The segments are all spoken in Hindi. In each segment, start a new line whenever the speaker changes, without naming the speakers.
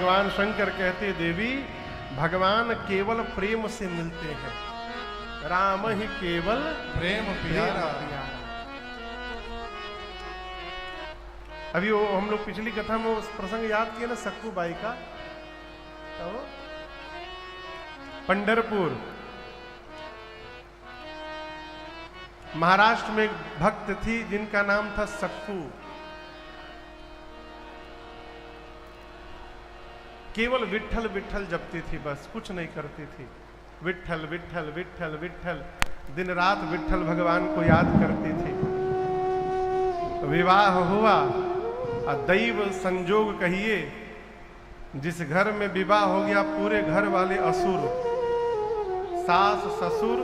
भगवान शंकर कहते देवी भगवान केवल प्रेम से मिलते हैं, राम ही केवल
प्रेम प्यारा।
अभी वो हम लोग पिछली कथा में उस प्रसंग याद किए ना सक्कू बाई का, तो पंढरपुर महाराष्ट्र में एक भक्त थी जिनका नाम था सक्कू। केवल विठल विठल जपती थी, बस कुछ नहीं करती थी। विठल विठल विठल विठल, दिन रात विठल भगवान को याद करती थी। विवाह हुआ और दैव संजोग कहिए, जिस घर में विवाह हो गया पूरे घर वाले असुर, सास ससुर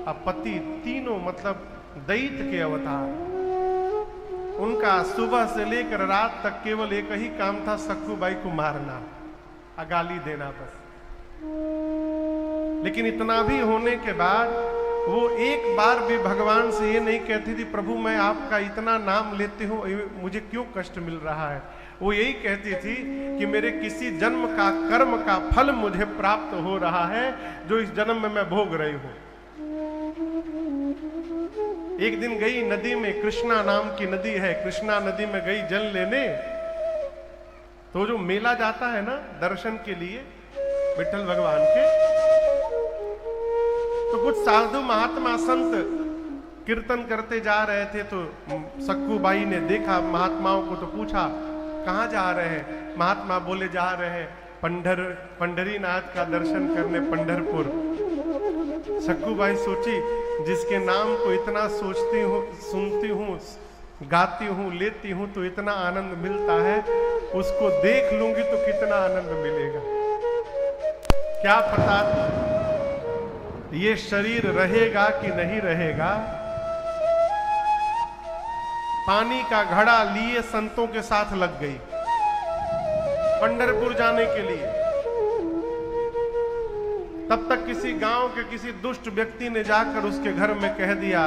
और पति तीनों मतलब दैत्य के अवतार। उनका सुबह से लेकर रात तक केवल एक ही काम था, सक्कू बाई को मारना, गाली देना बस। लेकिन इतना भी होने के बाद वो एक बार भी भगवान से ये नहीं कहती थी प्रभु मैं आपका इतना नाम लेती हूँ मुझे क्यों कष्ट मिल रहा है। वो यही कहती थी कि मेरे किसी जन्म का कर्म का फल मुझे प्राप्त हो रहा है जो इस जन्म में मैं भोग रही हूं। एक दिन गई नदी में, कृष्णा नाम की नदी है, कृष्णा नदी में गई जल लेने। तो जो मेला जाता है ना दर्शन के लिए विठल भगवान के, तो कुछ साधु महात्मा संत कीर्तन करते जा रहे थे। तो सक्कू बाई ने देखा महात्माओं को, तो पूछा कहाँ जा रहे हैं। महात्मा बोले जा रहे हैं पंढरीनाथ का दर्शन करने पंढरपुर। सक्कू बाई सोची जिसके नाम को इतना सोचती हूँ, सुनती हूँ, गाती हूँ, लेती हूँ तो इतना आनंद मिलता है, उसको देख लूंगी तो कितना आनंद मिलेगा। क्या पता ये शरीर रहेगा कि नहीं रहेगा। पानी का घड़ा लिए संतों के साथ लग गई पंढरपुर जाने के लिए। तब तक किसी गांव के किसी दुष्ट व्यक्ति ने जाकर उसके घर में कह दिया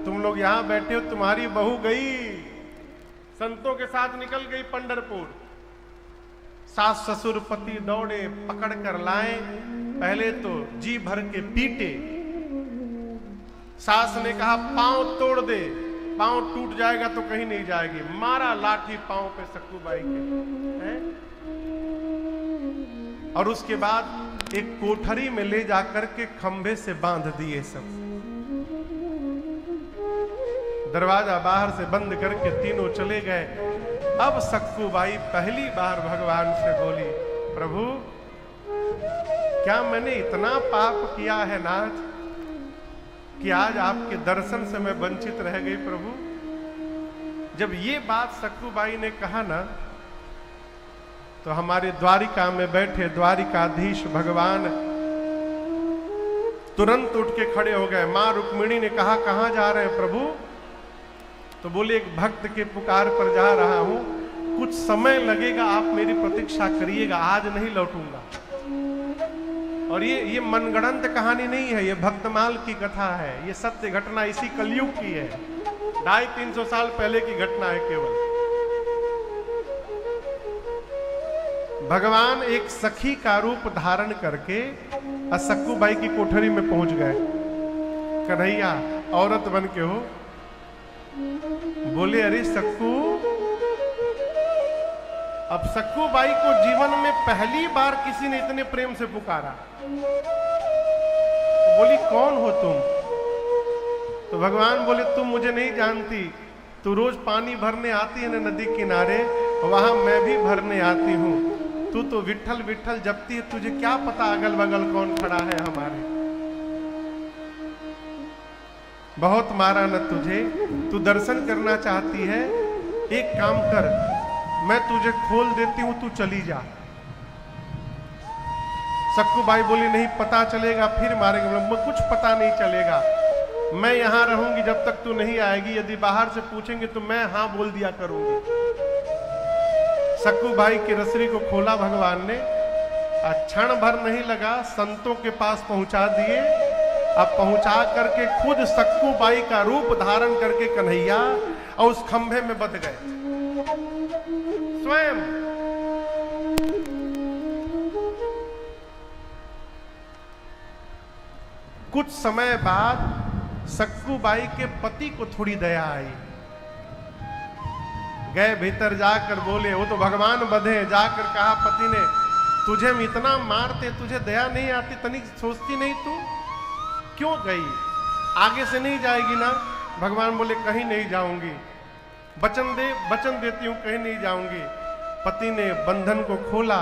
तुम लोग यहां बैठे हो, तुम्हारी बहू गई, संतों के साथ निकल गई पंढरपुर। सास ससुर पति दौड़े, पकड़ कर लाए, पहले तो जी भर के पीटे। सास ने कहा पांव तोड़ दे, पांव टूट जाएगा तो कहीं नहीं जाएगी। मारा लाठी पांव पे सक्कू बाई के है? और उसके बाद एक कोठरी में ले जाकर के खंभे से बांध दिए सब। दरवाजा बाहर से बंद करके तीनों चले गए। अब सक्कू बाई पहली बार भगवान से बोली प्रभु क्या मैंने इतना पाप किया है नाथ कि आज आपके दर्शन से मैं वंचित रह गई प्रभु। जब ये बात सक्कू बाई ने कहा ना, तो हमारे द्वारिका में बैठे द्वारिकाधीश भगवान तुरंत उठ के खड़े हो गए। मां रुक्मिणी ने कहा कहां जा रहे हैं प्रभु? तो बोले एक भक्त के पुकार पर जा रहा हूं, कुछ समय लगेगा, आप मेरी प्रतीक्षा करिएगा, आज नहीं लौटूंगा। और ये मनगढ़ंत कहानी नहीं है, ये भक्तमाल की कथा है, ये सत्य घटना इसी कलयुग की है, 250-300 साल पहले की घटना है केवल। भगवान एक सखी का रूप धारण करके सक्कू बाई की कोठरी में पहुंच गए। कन्हैया औरत बन के हो। बोले अरे सक्कू, अब सक्कू बाई को जीवन में पहली बार किसी ने इतने प्रेम से पुकारा। तो बोली कौन हो तुम? तो भगवान बोले तुम मुझे नहीं जानती, तू रोज पानी भरने आती है ना नदी किनारे, वहां मैं भी भरने आती हूं। तू तो विठल विठल जपती है, तुझे क्या पता अगल बगल कौन खड़ा है हमारे। बहुत मारा न तुझे, तू दर्शन करना चाहती है, एक काम कर, मैं तुझे खोल देती हूं, तू चली जा। सक्कू बाई बोली नहीं पता चलेगा फिर मारेंगे। बोले कुछ पता नहीं चलेगा, मैं यहां रहूंगी जब तक तू नहीं आएगी, यदि बाहर से पूछेंगे तो मैं हां बोल दिया करूंगी। सक्कू बाई की रसरी को खोला भगवान ने, क्षण भर नहीं लगा, संतों के पास पहुंचा दिए। अब पहुंचा करके खुद सक्कू बाई का रूप धारण करके कन्हैया और उस खंभे में बंध गए स्वयं। कुछ समय बाद सक्कूबाई के पति को थोड़ी दया आई, गए भीतर जाकर बोले, वो तो भगवान बधे, जाकर कहा पति ने, तुझे हम इतना मारते, तुझे दया नहीं आती, तनिक सोचती नहीं तू, क्यों गई, आगे से नहीं जाएगी ना? भगवान बोले कहीं नहीं जाऊंगी, वचन देती हूं कहीं नहीं जाऊंगी। पति ने बंधन को खोला,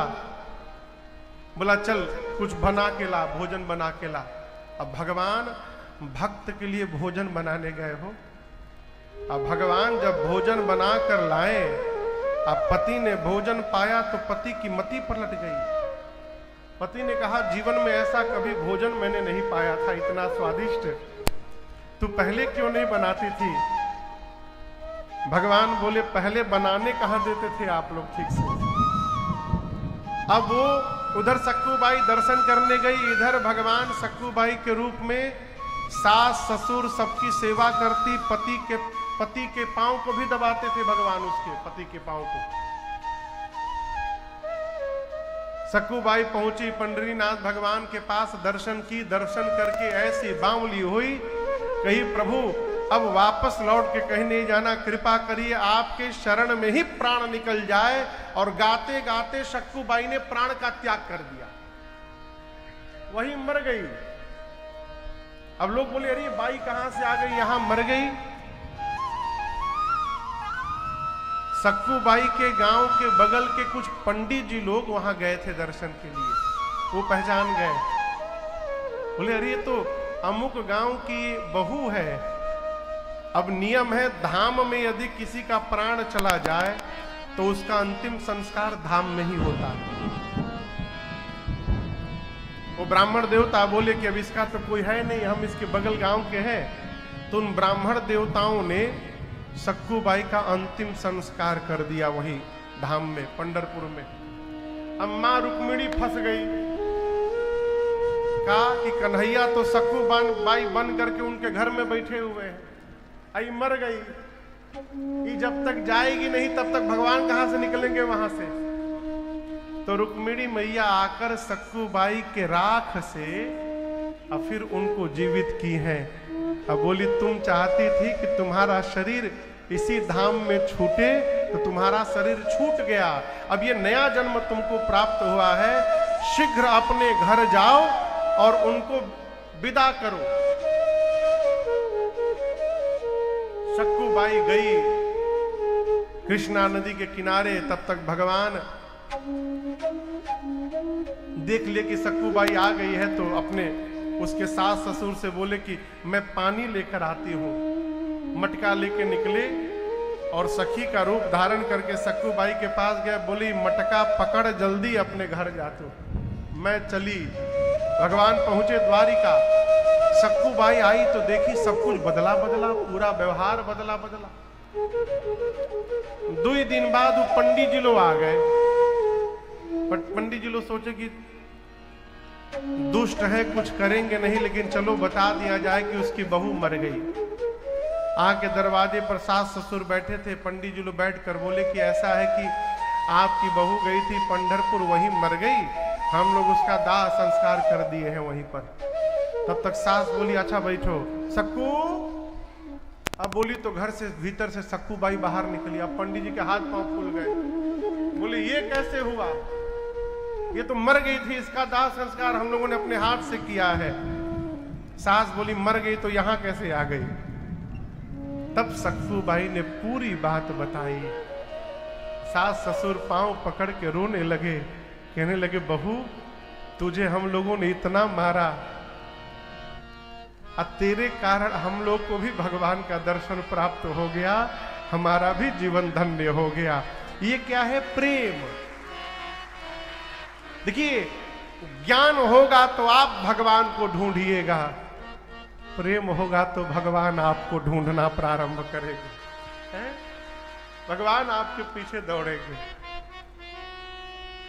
बोला चल कुछ बना के ला, भोजन बना के ला। अब भगवान भक्त के लिए भोजन बनाने गए हो, अब भगवान जब भोजन बना कर लाए, अब पति ने भोजन पाया तो पति की मति पलट गई। पति ने कहा जीवन में ऐसा कभी भोजन मैंने नहीं पाया था, इतना स्वादिष्ट, तू पहले क्यों नहीं बनाती थी? भगवान बोले पहले बनाने कहां देते थे आप लोग ठीक से। अब वो उधर सक्कूबाई दर्शन करने गई, इधर भगवान सक्कूबाई के रूप में सास ससुर सबकी सेवा करती, पति के पांव को भी दबाते थे भगवान, उसके पति के पांव को। सक्कूबाई पहुंची पंडरीनाथ भगवान के पास, दर्शन की, दर्शन करके ऐसी बावली हुई, कही प्रभु अब वापस लौट के कहीं नहीं जाना, कृपा करिए आपके शरण में ही प्राण निकल जाए। और गाते गाते सक्कूबाई ने प्राण का त्याग कर दिया, वही मर गई। अब लोग बोले अरे बाई कहां से आ गई, यहां मर गई। सक्कूबाई के गांव के बगल के कुछ पंडित जी लोग वहां गए थे दर्शन के लिए, वो पहचान गए, बोले अरे ये तो अमुक गांव की बहू है। अब नियम है धाम में यदि किसी का प्राण चला जाए तो उसका अंतिम संस्कार धाम में ही होता है। वो ब्राह्मण देवता बोले कि अब इसका तो कोई है नहीं, हम इसके बगल गांव के हैं। तो उन ब्राह्मण देवताओं ने सक्कूबाई का अंतिम संस्कार कर दिया वही धाम में, पंढरपुर में। अम्मा रुक्मिणी फंस गई, कहा कि कन्हैया तो सक्कूबाई बन करके उनके घर में बैठे हुए हैं, आई मर गई, ये जब तक जाएगी नहीं तब तक भगवान कहां से निकलेंगे वहां से। तो रुक्मिणी मैया आकर सक्कूबाई के राख से और फिर उनको जीवित की है। अब बोली तुम चाहती थी कि तुम्हारा शरीर इसी धाम में छूटे, तो तुम्हारा शरीर छूट गया, अब ये नया जन्म तुमको प्राप्त हुआ है, शीघ्र अपने घर जाओ और उनको विदा करो। सक्कूबाई गई कृष्णा नदी के किनारे, तब तक भगवान देख ले कि सक्कूबाई आ गई है, तो अपने उसके सास ससुर से बोले कि मैं पानी लेकर आती हूं। मटका लेके निकले और सखी का रूप धारण करके सक्कूबाई के पास गए, बोली मटका पकड़ जल्दी अपने घर जा तू। मैं चली, भगवान पहुंचे द्वारिका, सक्कूबाई आई तो देखी सब कुछ बदला बदला, पूरा व्यवहार बदला बदला। 2 दिन बाद वो पंडित जी लोग आ गए, पंडित जी लोग सोचे कि दुष्ट है कुछ करेंगे नहीं, लेकिन चलो बता दिया जाए कि उसकी बहू मर गई। आके दरवाजे पर सास ससुर बैठे थे, पंडित जी लोग बैठ कर बोले कि ऐसा है कि आपकी बहू गई थी पंढरपुर, वहीं मर गई, हम लोग उसका दाह संस्कार कर दिए हैं वहीं पर। तब तक सास बोली अच्छा बैठो। सक्कू, अब बोली तो घर से भीतर से सक्कूबाई बाहर निकली। अब पंडित जी के हाथ पांव फूल गए, बोले ये कैसे हुआ, ये तो मर गई थी, इसका दाह संस्कार हम लोगों ने अपने हाथ से किया है। सास बोली मर गई तो यहां कैसे आ गई। तब सक्कूबाई ने पूरी बात बताई। सास ससुर पांव पकड़ के रोने लगे, कहने लगे बहू तुझे हम लोगों ने इतना मारा, अब तेरे कारण हम लोग को भी भगवान का दर्शन प्राप्त हो गया, हमारा भी जीवन धन्य हो गया। ये क्या है, प्रेम। देखिए ज्ञान होगा तो आप भगवान को ढूंढिएगा, प्रेम होगा तो भगवान आपको ढूंढना प्रारंभ करेंगे, भगवान आपके पीछे दौड़ेंगे।